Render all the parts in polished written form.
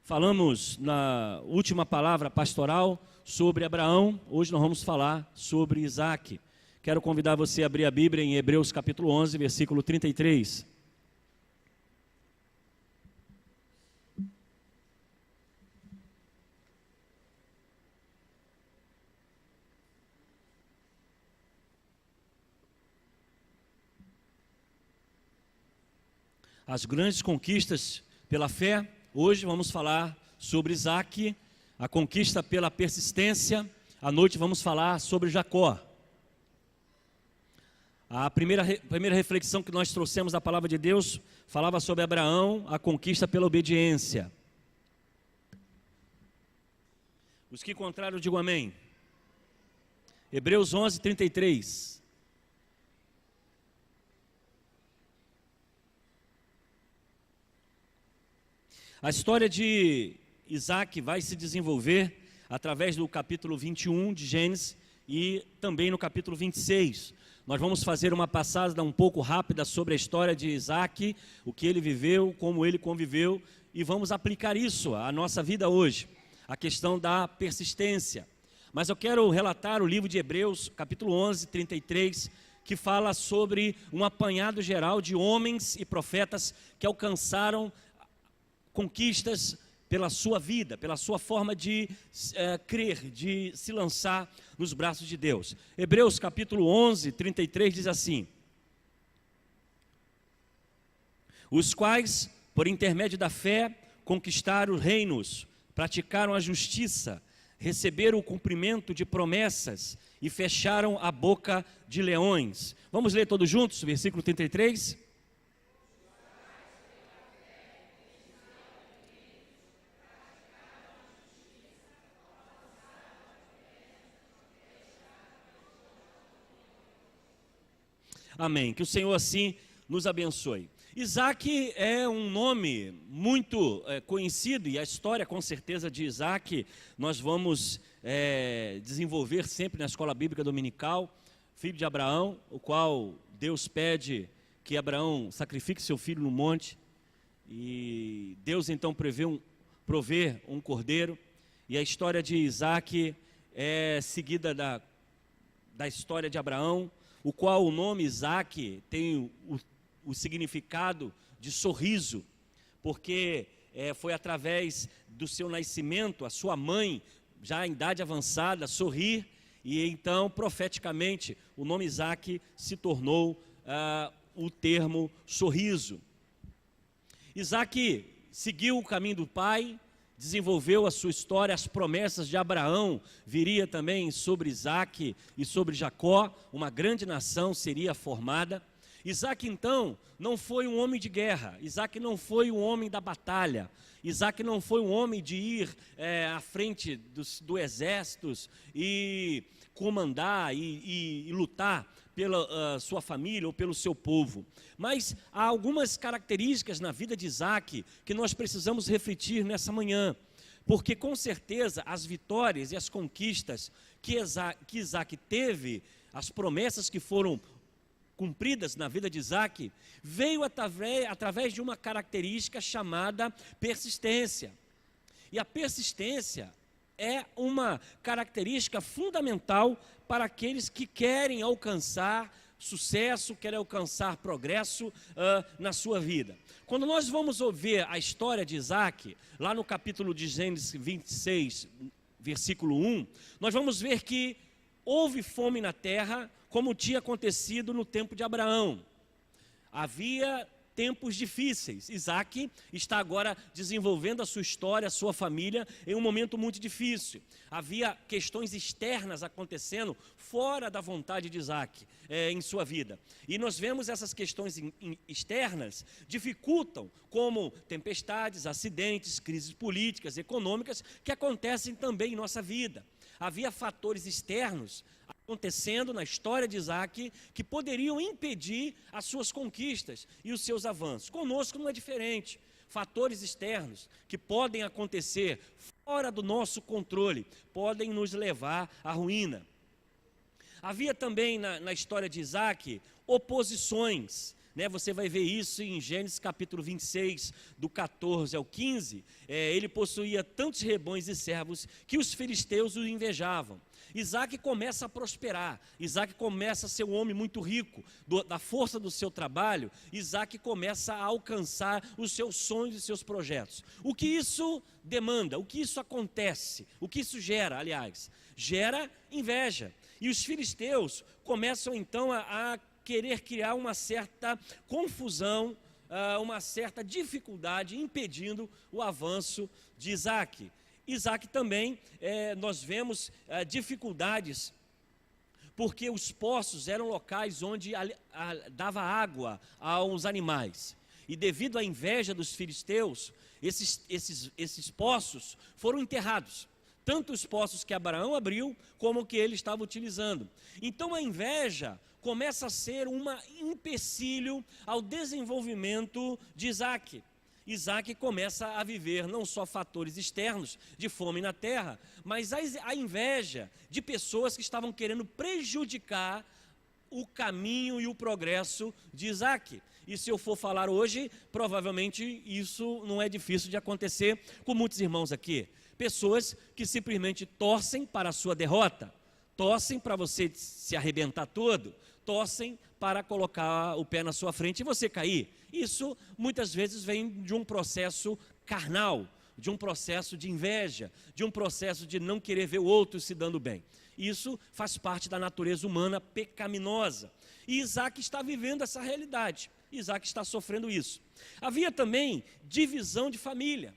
Falamos na última palavra pastoral sobre Abraão, hoje nós vamos falar sobre Isaac. Quero convidar você a abrir a Bíblia em Hebreus capítulo 11, versículo 33. As grandes conquistas pela fé. Hoje vamos falar sobre Isaac, a conquista pela persistência. À noite vamos falar sobre Jacó. A primeira reflexão que nós trouxemos da palavra de Deus falava sobre Abraão, a conquista pela obediência. Os que encontraram, digam amém. Hebreus 11, 33. A história de Isaac vai se desenvolver através do capítulo 21 de Gênesis e também no capítulo 26. Nós vamos fazer uma passada um pouco rápida sobre a história de Isaac, o que ele viveu, como ele conviveu, e vamos aplicar isso à nossa vida hoje, a questão da persistência. Mas eu quero relatar o livro de Hebreus, capítulo 11, 33, que fala sobre um apanhado geral de homens e profetas que alcançaram conquistas pela sua vida, pela sua forma de crer, de se lançar nos braços de Deus. Hebreus capítulo 11, 33 diz assim: os quais, por intermédio da fé, conquistaram os reinos, praticaram a justiça, receberam o cumprimento de promessas e fecharam a boca de leões. Vamos ler todos juntos, versículo 33? Amém. Que o Senhor assim nos abençoe. Isaac é um nome muito conhecido, e a história com certeza de Isaac nós vamos desenvolver sempre na escola bíblica dominical. Filho de Abraão, o qual Deus pede que Abraão sacrifique seu filho no monte, e Deus então provê um cordeiro, e a história de Isaac é seguida da história de Abraão, o qual o nome Isaac tem o significado de sorriso, porque foi através do seu nascimento, a sua mãe, já em idade avançada, sorrir, e então, profeticamente, o nome Isaac se tornou o termo sorriso. Isaac seguiu o caminho do pai, desenvolveu a sua história, as promessas de Abraão viria também sobre Isaac e sobre Jacó, uma grande nação seria formada. Isaac então não foi um homem de guerra, Isaac não foi um homem da batalha, Isaac não foi um homem de ir à frente do exército e comandar e lutar pela sua família ou pelo seu povo. Mas há algumas características na vida de Isaac que nós precisamos refletir nessa manhã, porque com certeza as vitórias e as conquistas que Isaac teve, as promessas que foram cumpridas na vida de Isaac, veio através de uma característica chamada persistência. E a persistência é uma característica fundamental para aqueles que querem alcançar sucesso, querem alcançar progresso na sua vida. Quando nós vamos ouvir a história de Isaac, lá no capítulo de Gênesis 26, versículo 1, nós vamos ver que houve fome na terra, como tinha acontecido no tempo de Abraão. Havia tempos difíceis. Isaac está agora desenvolvendo a sua história, a sua família, em um momento muito difícil. Havia questões externas acontecendo fora da vontade de Isaac em sua vida. E nós vemos essas questões externas dificultam, como tempestades, acidentes, crises políticas, econômicas, que acontecem também em nossa vida. Havia fatores externos acontecendo na história de Isaac que poderiam impedir as suas conquistas e os seus avanços. Conosco não é diferente. Fatores externos que podem acontecer fora do nosso controle podem nos levar à ruína. Havia também na história de Isaac oposições Você vai ver isso em Gênesis capítulo 26, do 14 ao 15. Ele possuía tantos rebanhos e servos que os filisteus o invejavam. Isaac começa a prosperar, Isaac começa a ser um homem muito rico, da força do seu trabalho, Isaac começa a alcançar os seus sonhos e seus projetos. O que isso demanda, o que isso acontece, o que isso gera, aliás? Gera inveja. E os filisteus começam então a querer criar uma certa confusão, uma certa dificuldade, impedindo o avanço de Isaac. Isaac também, nós vemos dificuldades, porque os poços eram locais onde dava água aos animais. E devido à inveja dos filisteus, esses poços foram enterrados. Tanto os poços que Abraão abriu, como que ele estava utilizando. Então a inveja começa a ser um empecilho ao desenvolvimento de Isaac. Isaac começa a viver não só fatores externos de fome na terra, mas a inveja de pessoas que estavam querendo prejudicar o caminho e o progresso de Isaac. E se eu for falar hoje, provavelmente isso não é difícil de acontecer com muitos irmãos aqui. Pessoas que simplesmente torcem para a sua derrota, torcem para você se arrebentar todo, torcem para colocar o pé na sua frente e você cair. Isso muitas vezes vem de um processo carnal, de um processo de inveja, de um processo de não querer ver o outro se dando bem. Isso faz parte da natureza humana pecaminosa. E Isaac está vivendo essa realidade, Isaac está sofrendo isso. Havia também divisão de família.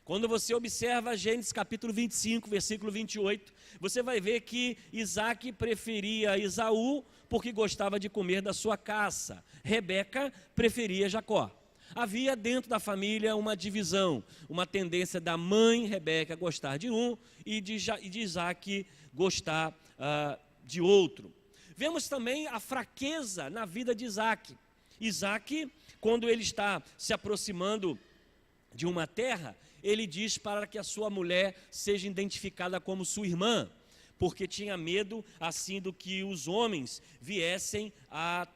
Quando você observa Gênesis capítulo 25, versículo 28, você vai ver que Isaac preferia Esaú porque gostava de comer da sua caça. Rebeca preferia Jacó. Havia dentro da família uma divisão, uma tendência da mãe Rebeca gostar de um e de Isaac gostar de outro. Vemos também a fraqueza na vida de Isaac. Isaac, quando ele está se aproximando de uma terra, ele diz para que a sua mulher seja identificada como sua irmã, porque tinha medo assim do que os homens viessem a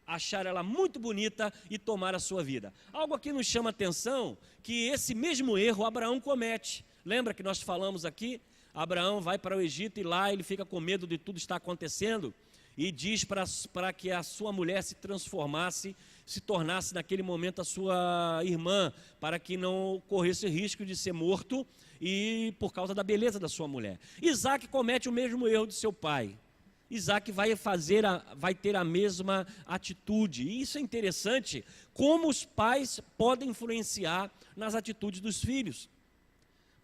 achar ela muito bonita e tomar a sua vida. Algo aqui nos chama a atenção, que esse mesmo erro Abraão comete. Lembra que nós falamos aqui? Abraão vai para o Egito e lá ele fica com medo de tudo estar acontecendo e diz para que a sua mulher se transformasse, se tornasse naquele momento a sua irmã, para que não corresse risco de ser morto e por causa da beleza da sua mulher. Isaac comete o mesmo erro de seu pai. Isaac vai ter a mesma atitude. E isso é interessante, como os pais podem influenciar nas atitudes dos filhos.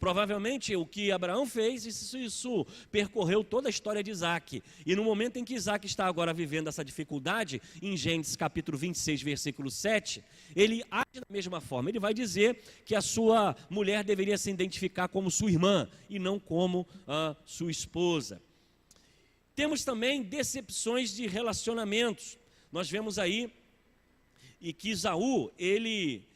Provavelmente o que Abraão fez, isso percorreu toda a história de Isaac. E no momento em que Isaac está agora vivendo essa dificuldade, em Gênesis capítulo 26, versículo 7, ele age da mesma forma. Ele vai dizer que a sua mulher deveria se identificar como sua irmã e não como a sua esposa. Temos também decepções de relacionamentos. Nós vemos aí e que Esaú, ele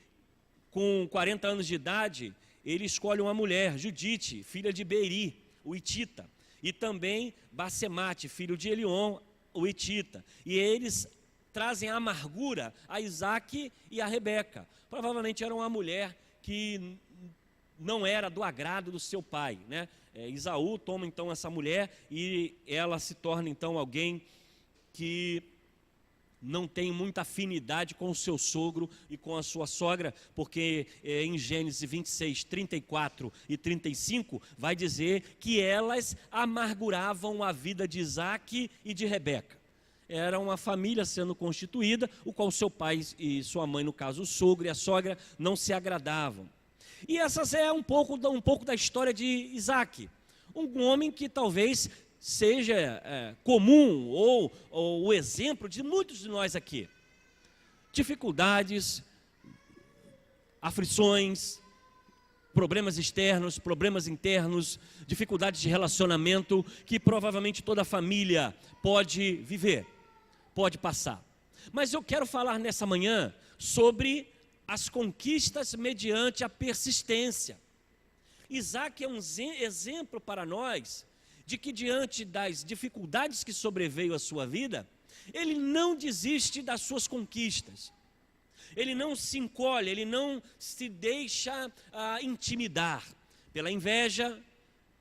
com 40 anos de idade, ele escolhe uma mulher, Judite, filha de Beeri, o Hitita, e também Basemate, filho de Elion, o Hitita. E eles trazem amargura a Isaac e a Rebeca. Provavelmente era uma mulher que não era do agrado do seu pai, né? Esaú toma então essa mulher e ela se torna então alguém que não tem muita afinidade com o seu sogro e com a sua sogra, porque em Gênesis 26, 34 e 35, vai dizer que elas amarguravam a vida de Isaac e de Rebeca. Era uma família sendo constituída, o qual seu pai e sua mãe, no caso o sogro e a sogra, não se agradavam. E essa é um pouco da história de Isaac, um homem que talvez seja comum ou o exemplo de muitos de nós aqui. Dificuldades, aflições, problemas externos, problemas internos, dificuldades de relacionamento que provavelmente toda família pode viver, pode passar. Mas eu quero falar nessa manhã sobre as conquistas mediante a persistência. Isaac é um exemplo para nós de que diante das dificuldades que sobreveio à sua vida, ele não desiste das suas conquistas. ele não se encolhe, ele não se deixa intimidar pela inveja,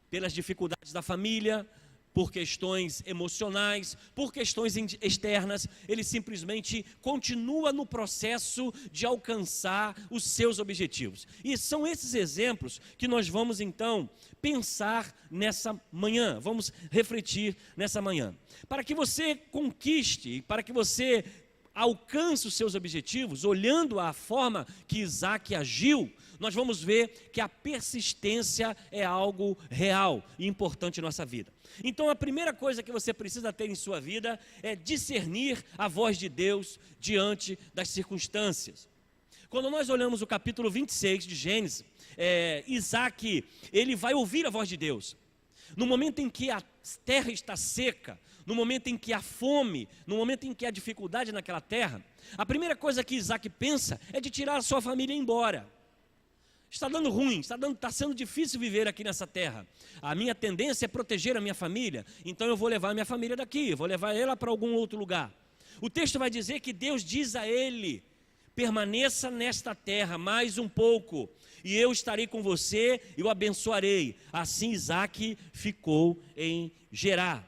pelas dificuldades da família, por questões emocionais, por questões externas. Ele simplesmente continua no processo de alcançar os seus objetivos. E são esses exemplos que nós vamos então pensar nessa manhã, vamos refletir nessa manhã. Para que você conquiste, para que você alcance os seus objetivos, olhando a forma que Isaac agiu, nós vamos ver que a persistência é algo real e importante em nossa vida. Então a primeira coisa que você precisa ter em sua vida é discernir a voz de Deus diante das circunstâncias. Quando nós olhamos o capítulo 26 de Gênesis, Isaac, ele vai ouvir a voz de Deus. No momento em que a terra está seca, no momento em que há fome, no momento em que há dificuldade naquela terra, a primeira coisa que Isaac pensa é de tirar a sua família embora. Está dando ruim, está sendo difícil viver aqui nessa terra. A minha tendência é proteger a minha família, então eu vou levar a minha família daqui, vou levar ela para algum outro lugar. O texto vai dizer que Deus diz a ele: permaneça nesta terra mais um pouco, e eu estarei com você e o abençoarei. Assim Isaac ficou em Gerar.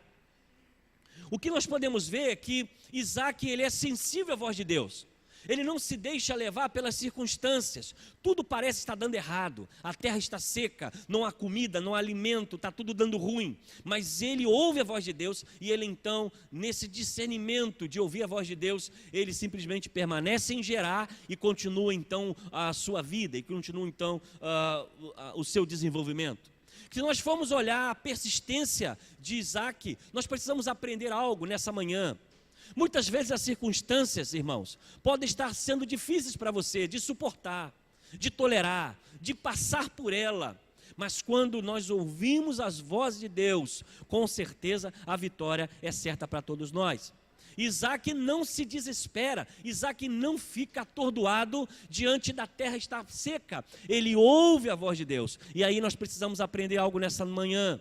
O que nós podemos ver é que Isaac, ele é sensível à voz de Deus. Ele não se deixa levar pelas circunstâncias. Tudo parece estar dando errado. A terra está seca, não há comida, não há alimento, está tudo dando ruim. Mas ele ouve a voz de Deus e ele então, nesse discernimento de ouvir a voz de Deus, ele simplesmente permanece em Gerar e continua então a sua vida e continua então o seu desenvolvimento. Se nós formos olhar a persistência de Isaac, nós precisamos aprender algo nessa manhã. Muitas vezes as circunstâncias, irmãos, podem estar sendo difíceis para você de suportar, de tolerar, de passar por ela. Mas quando nós ouvimos as vozes de Deus, com certeza a vitória é certa para todos nós. Isaac não se desespera, Isaac não fica atordoado diante da terra estar seca. Ele ouve a voz de Deus. E aí nós precisamos aprender algo nessa manhã.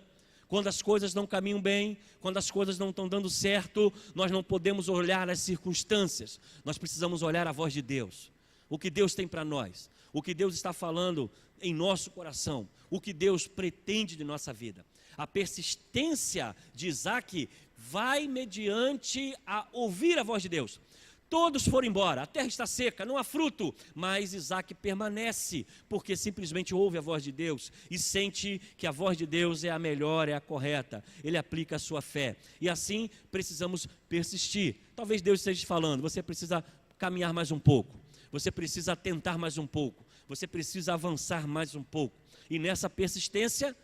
Quando as coisas não caminham bem, quando as coisas não estão dando certo, nós não podemos olhar as circunstâncias, nós precisamos olhar a voz de Deus. O que Deus tem para nós, o que Deus está falando em nosso coração, o que Deus pretende de nossa vida. A persistência de Isaac vai mediante a ouvir a voz de Deus. Todos foram embora, a terra está seca, não há fruto, mas Isaac permanece, porque simplesmente ouve a voz de Deus e sente que a voz de Deus é a melhor, é a correta. Ele aplica a sua fé, e assim precisamos persistir. Talvez Deus esteja falando: você precisa caminhar mais um pouco, você precisa tentar mais um pouco, você precisa avançar mais um pouco. E nessa persistência,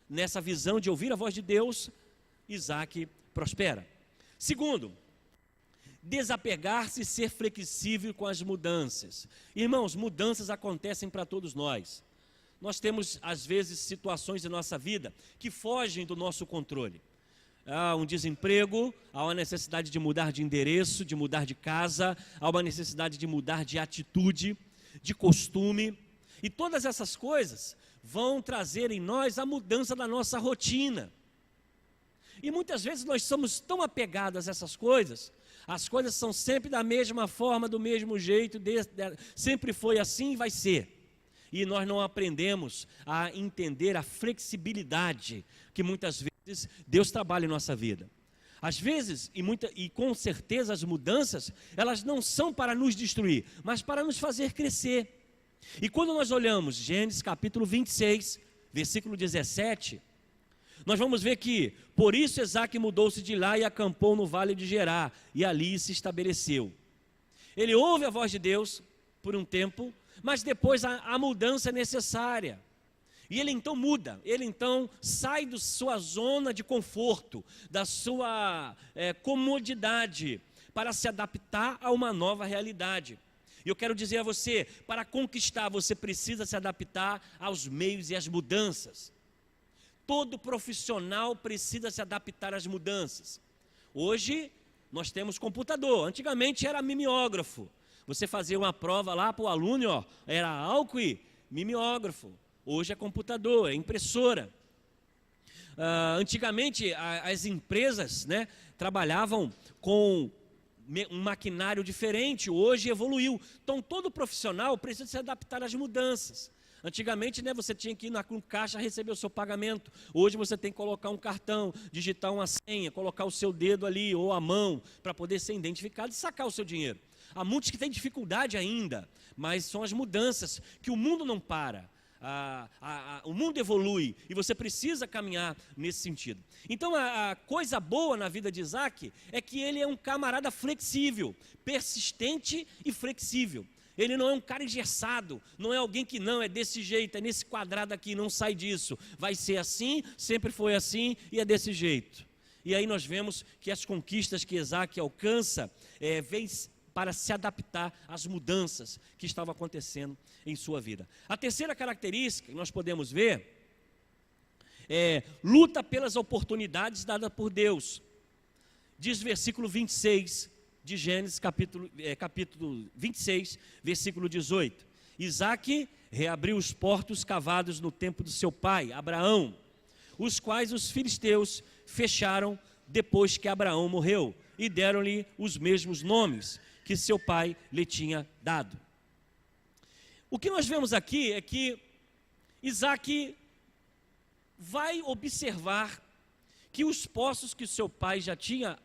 nessa visão de ouvir a voz de Deus, Isaac prospera. Segundo, desapegar-se e ser flexível com as mudanças. Irmãos, mudanças acontecem para todos nós. Nós temos, às vezes, situações em nossa vida que fogem do nosso controle. Há um desemprego, há uma necessidade de mudar de endereço, de mudar de casa, há uma necessidade de mudar de atitude, de costume. E todas essas coisas vão trazer em nós a mudança da nossa rotina. E muitas vezes nós somos tão apegados a essas coisas. As coisas são sempre da mesma forma, do mesmo jeito, sempre foi assim e vai ser. E nós não aprendemos a entender a flexibilidade que muitas vezes Deus trabalha em nossa vida. Às vezes, e com certeza as mudanças, elas não são para nos destruir, mas para nos fazer crescer. E quando nós olhamos Gênesis capítulo 26, versículo 17... nós vamos ver que, por isso Isaac mudou-se de lá e acampou no vale de Gerar, e ali se estabeleceu. Ele ouve a voz de Deus por um tempo, mas depois a mudança é necessária. E ele então muda, ele então sai da sua zona de conforto, da sua comodidade, para se adaptar a uma nova realidade. E eu quero dizer a você, para conquistar você precisa se adaptar aos meios e às mudanças. Todo profissional precisa se adaptar às mudanças. Hoje nós temos computador, antigamente era mimeógrafo. Você fazia uma prova lá para o aluno, era álcool e mimeógrafo. Hoje é computador, é impressora. Antigamente as empresas trabalhavam com um maquinário diferente, hoje evoluiu. Então, todo profissional precisa se adaptar às mudanças. Antigamente, você tinha que ir na caixa receber o seu pagamento. Hoje você tem que colocar um cartão, digitar uma senha, colocar o seu dedo ali ou a mão para poder ser identificado e sacar o seu dinheiro. Há muitos que têm dificuldade ainda, mas são as mudanças que o mundo não para. O mundo evolui e você precisa caminhar nesse sentido. Então a coisa boa na vida de Isaac é que ele é um camarada flexível, persistente e flexível. Ele não é um cara engessado, não é alguém que não é desse jeito, é nesse quadrado aqui, não sai disso, vai ser assim, sempre foi assim e é desse jeito. E aí nós vemos que as conquistas que Isaac alcança vêm para se adaptar às mudanças que estavam acontecendo em sua vida. A terceira característica que nós podemos ver é luta pelas oportunidades dadas por Deus. Diz versículo 26 de Gênesis, capítulo 26, versículo 18. Isaac reabriu os portos cavados no tempo do seu pai, Abraão, os quais os filisteus fecharam depois que Abraão morreu, e deram-lhe os mesmos nomes que seu pai lhe tinha dado. O que nós vemos aqui é que Isaac vai observar que os poços que seu pai já tinha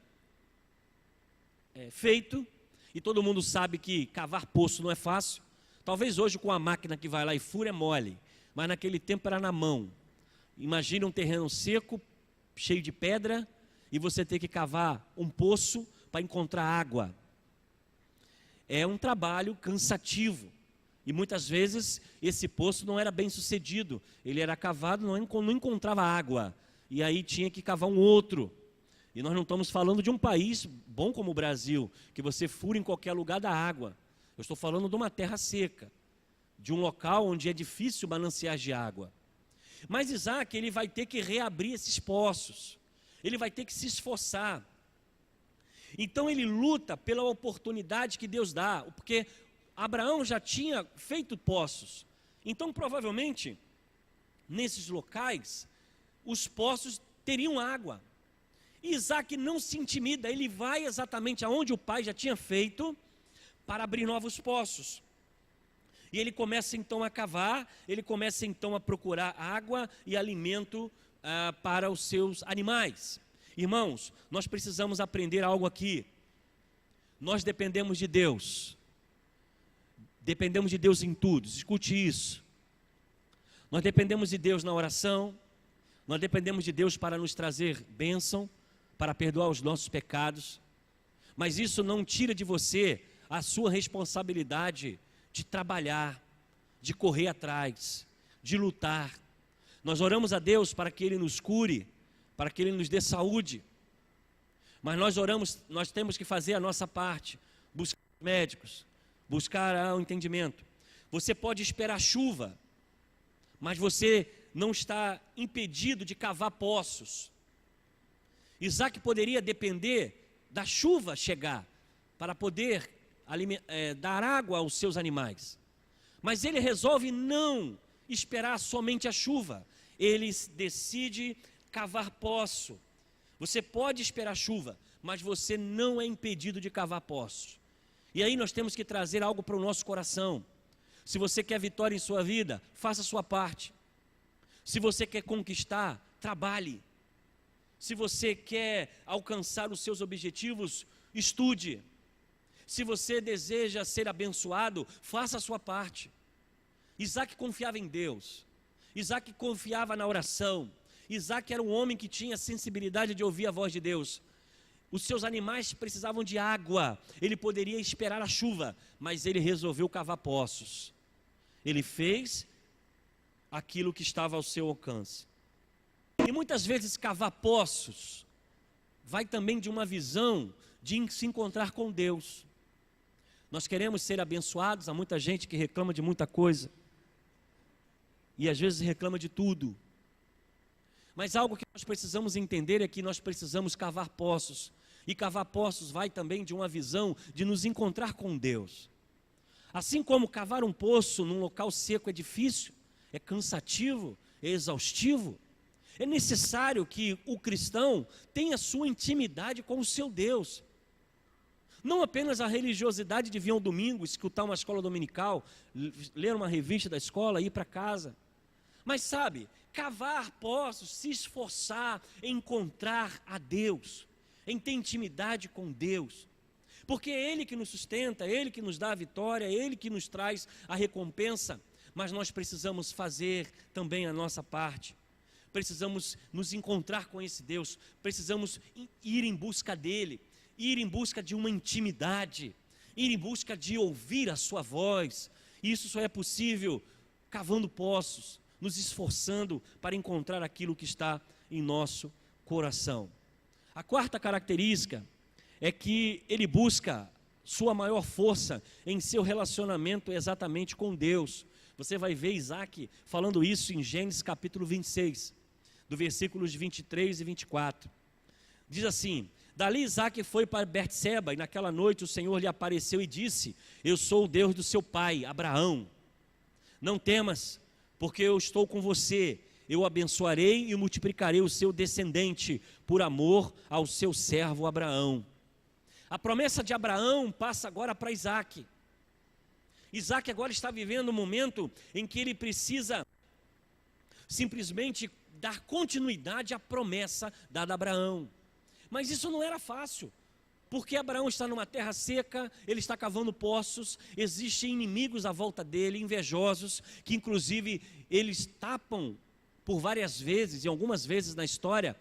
feito, e todo mundo sabe que cavar poço não é fácil. Talvez hoje com a máquina que vai lá e fura é mole, mas naquele tempo era na mão. Imagina um terreno seco, cheio de pedra, e você ter que cavar um poço para encontrar água. É um trabalho cansativo, e muitas vezes esse poço não era bem sucedido, ele era cavado, não encontrava água, e aí tinha que cavar um outro. E nós não estamos falando de um país bom como o Brasil, que você fura em qualquer lugar da água. Eu estou falando de uma terra seca, de um local onde é difícil mananciar de água. Mas Isaac, ele vai ter que reabrir esses poços, ele vai ter que se esforçar. Então ele luta pela oportunidade que Deus dá, porque Abraão já tinha feito poços. Então provavelmente, nesses locais, os poços teriam água. E Isaac não se intimida, ele vai exatamente aonde o pai já tinha feito para abrir novos poços. E ele começa então a cavar, ele começa então a procurar água e alimento para os seus animais. Irmãos, nós precisamos aprender algo aqui. Nós dependemos de Deus. Dependemos de Deus em tudo, escute isso. Nós dependemos de Deus na oração, nós dependemos de Deus para nos trazer bênção, para perdoar os nossos pecados, mas isso não tira de você a sua responsabilidade de trabalhar, de correr atrás, de lutar. Nós oramos a Deus para que Ele nos cure, para que Ele nos dê saúde, mas nós temos que fazer a nossa parte, buscar médicos, buscar o entendimento. Você pode esperar chuva, mas você não está impedido de cavar poços. Isaac poderia depender da chuva chegar para poder dar água aos seus animais, mas ele resolve não esperar somente a chuva, ele decide cavar poço. Você pode esperar chuva, mas você não é impedido de cavar poços. E aí nós temos que trazer algo para o nosso coração. Se você quer vitória em sua vida, faça a sua parte. Se você quer conquistar, trabalhe. Se você quer alcançar os seus objetivos, estude. Se você deseja ser abençoado, faça a sua parte. Isaac confiava em Deus. Isaac confiava na oração. Isaac era um homem que tinha sensibilidade de ouvir a voz de Deus. Os seus animais precisavam de água. Ele poderia esperar a chuva, mas ele resolveu cavar poços. Ele fez aquilo que estava ao seu alcance. E muitas vezes cavar poços vai também de uma visão de se encontrar com Deus. Nós queremos ser abençoados, há muita gente que reclama de muita coisa. E às vezes reclama de tudo. Mas algo que nós precisamos entender é que nós precisamos cavar poços. E cavar poços vai também de uma visão de nos encontrar com Deus. Assim como cavar um poço num local seco é difícil, é cansativo, é exaustivo, é necessário que o cristão tenha sua intimidade com o seu Deus. Não apenas a religiosidade de vir ao domingo, escutar uma escola dominical, ler uma revista da escola, ir para casa. Mas sabe, cavar poços, se esforçar em encontrar a Deus, em ter intimidade com Deus. Porque é Ele que nos sustenta, é Ele que nos dá a vitória, é Ele que nos traz a recompensa. Mas nós precisamos fazer também a nossa parte. Precisamos nos encontrar com esse Deus, precisamos ir em busca dEle, ir em busca de uma intimidade, ir em busca de ouvir a sua voz. E isso só é possível cavando poços, nos esforçando para encontrar aquilo que está em nosso coração. A quarta característica é que ele busca sua maior força em seu relacionamento exatamente com Deus. Você vai ver Isaac falando isso em Gênesis capítulo 26, do versículos 23 e 24. Diz assim: dali Isaac foi para Berseba, e naquela noite o Senhor lhe apareceu e disse: eu sou o Deus do seu pai, Abraão. Não temas, porque eu estou com você. Eu o abençoarei e multiplicarei o seu descendente, por amor ao seu servo Abraão. A promessa de Abraão passa agora para Isaac. Isaac agora está vivendo um momento em que ele precisa simplesmente dar continuidade à promessa dada a Abraão. Mas isso não era fácil, porque Abraão está numa terra seca, ele está cavando poços, existem inimigos à volta dele, invejosos, que inclusive eles tapam por várias vezes, e algumas vezes na história,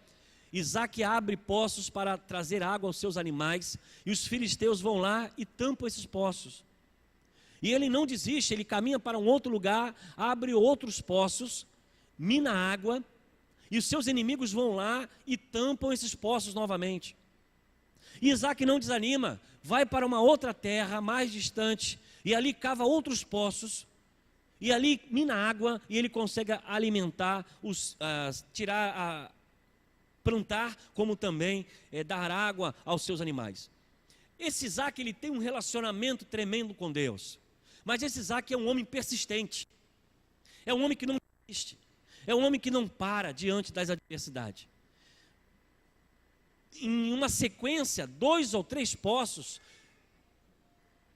Isaac abre poços para trazer água aos seus animais, e os filisteus vão lá e tampam esses poços. E ele não desiste, ele caminha para um outro lugar, abre outros poços, mina água, e os seus inimigos vão lá e tampam esses poços novamente. E Isaac não desanima, vai para uma outra terra mais distante, e ali cava outros poços, e ali mina água, e ele consegue alimentar, plantar, como também dar água aos seus animais. Esse Isaac, ele tem um relacionamento tremendo com Deus, mas esse Isaac é um homem persistente, é um homem que não desiste, é um homem que não para diante das adversidades. Em uma sequência, 2 ou 3 poços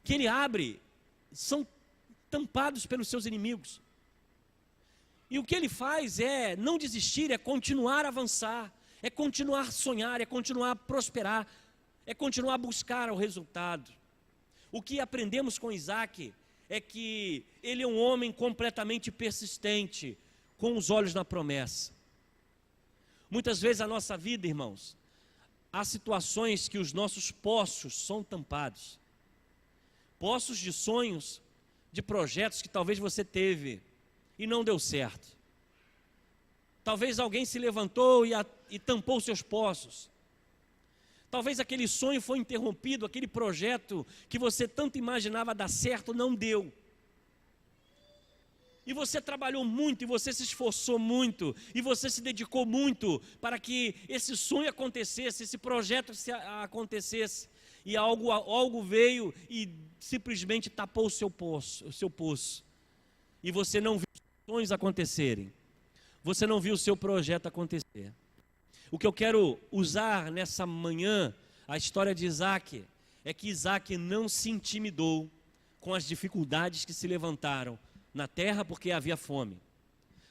que ele abre, são tampados pelos seus inimigos. E o que ele faz é não desistir, é continuar a avançar, é continuar a sonhar, é continuar a prosperar, é continuar a buscar o resultado. O que aprendemos com Isaac é que ele é um homem completamente persistente, com os olhos na promessa. Muitas vezes na nossa vida, irmãos, há situações que os nossos poços são tampados. Poços de sonhos, de projetos que talvez você teve e não deu certo. Talvez alguém se levantou e tampou seus poços. Talvez aquele sonho foi interrompido, aquele projeto que você tanto imaginava dar certo, não deu. E você trabalhou muito, e você se esforçou muito, e você se dedicou muito para que esse sonho acontecesse, esse projeto acontecesse. E algo veio e simplesmente tapou o seu poço. E você não viu os sonhos acontecerem. Você não viu o seu projeto acontecer. O que eu quero usar nessa manhã, a história de Isaac, é que Isaac não se intimidou com as dificuldades que se levantaram na terra porque havia fome,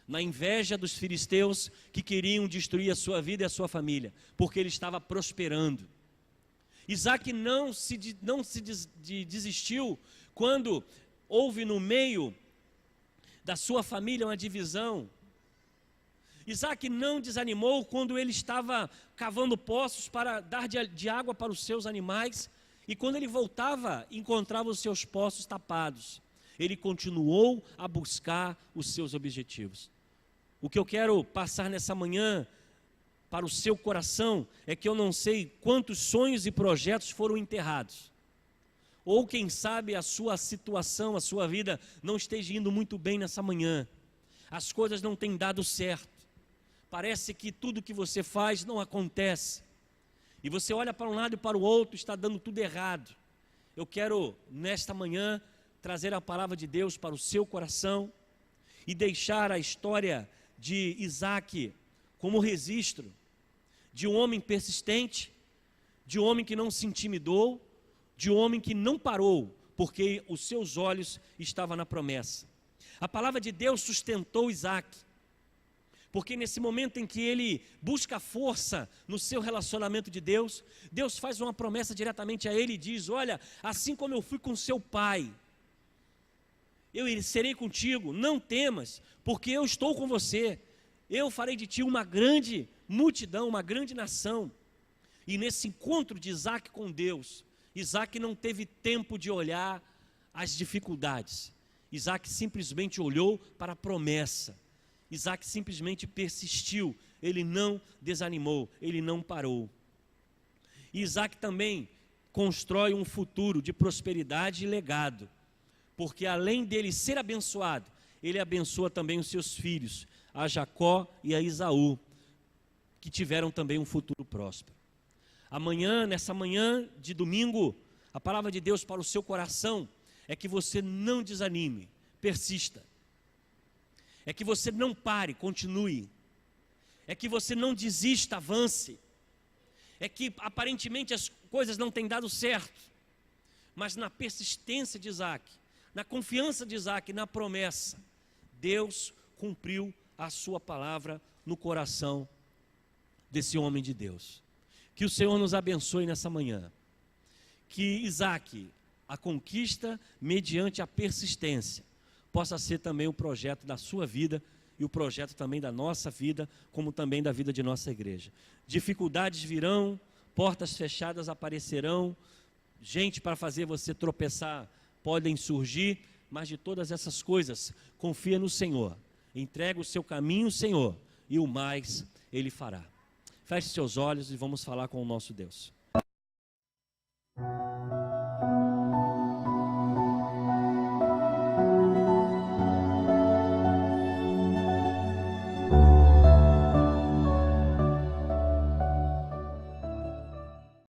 na inveja dos filisteus que queriam destruir a sua vida e a sua família, porque ele estava prosperando. Isaac não se desistiu quando houve no meio da sua família uma divisão. Isaac não desanimou quando ele estava cavando poços para dar de água para os seus animais, e quando ele voltava, encontrava os seus poços tapados. Ele continuou a buscar os seus objetivos. O que eu quero passar nessa manhã para o seu coração é que eu não sei quantos sonhos e projetos foram enterrados. Ou quem sabe a sua situação, a sua vida não esteja indo muito bem nessa manhã. As coisas não têm dado certo. Parece que tudo que você faz não acontece. E você olha para um lado e para o outro, está dando tudo errado. Eu quero, nesta manhã, trazer a palavra de Deus para o seu coração e deixar a história de Isaac como registro de um homem persistente, de um homem que não se intimidou, de um homem que não parou, porque os seus olhos estavam na promessa. A palavra de Deus sustentou Isaac, porque nesse momento em que ele busca força no seu relacionamento de Deus, Deus faz uma promessa diretamente a ele e diz: olha, assim como eu fui com seu pai, eu serei contigo, não temas, porque eu estou com você, eu farei de ti uma grande multidão, uma grande nação. E nesse encontro de Isaac com Deus, Isaac não teve tempo de olhar as dificuldades, Isaac simplesmente olhou para a promessa, Isaac simplesmente persistiu, ele não desanimou, ele não parou. E Isaac também constrói um futuro de prosperidade e legado, porque além dele ser abençoado, ele abençoa também os seus filhos, a Jacó e a Esaú, que tiveram também um futuro próspero. Amanhã, nessa manhã de domingo, a palavra de Deus para o seu coração é que você não desanime, persista. É que você não pare, continue. É que você não desista, avance. É que aparentemente as coisas não têm dado certo, mas na persistência de Isaac, na confiança de Isaac, na promessa, Deus cumpriu a sua palavra no coração desse homem de Deus. Que o Senhor nos abençoe nessa manhã. Que Isaac, a conquista mediante a persistência, possa ser também o projeto da sua vida e o projeto também da nossa vida, como também da vida de nossa igreja. Dificuldades virão, portas fechadas aparecerão, gente para fazer você tropeçar podem surgir, mas de todas essas coisas, confia no Senhor, entrega o seu caminho ao Senhor, e o mais Ele fará. Feche seus olhos e vamos falar com o nosso Deus.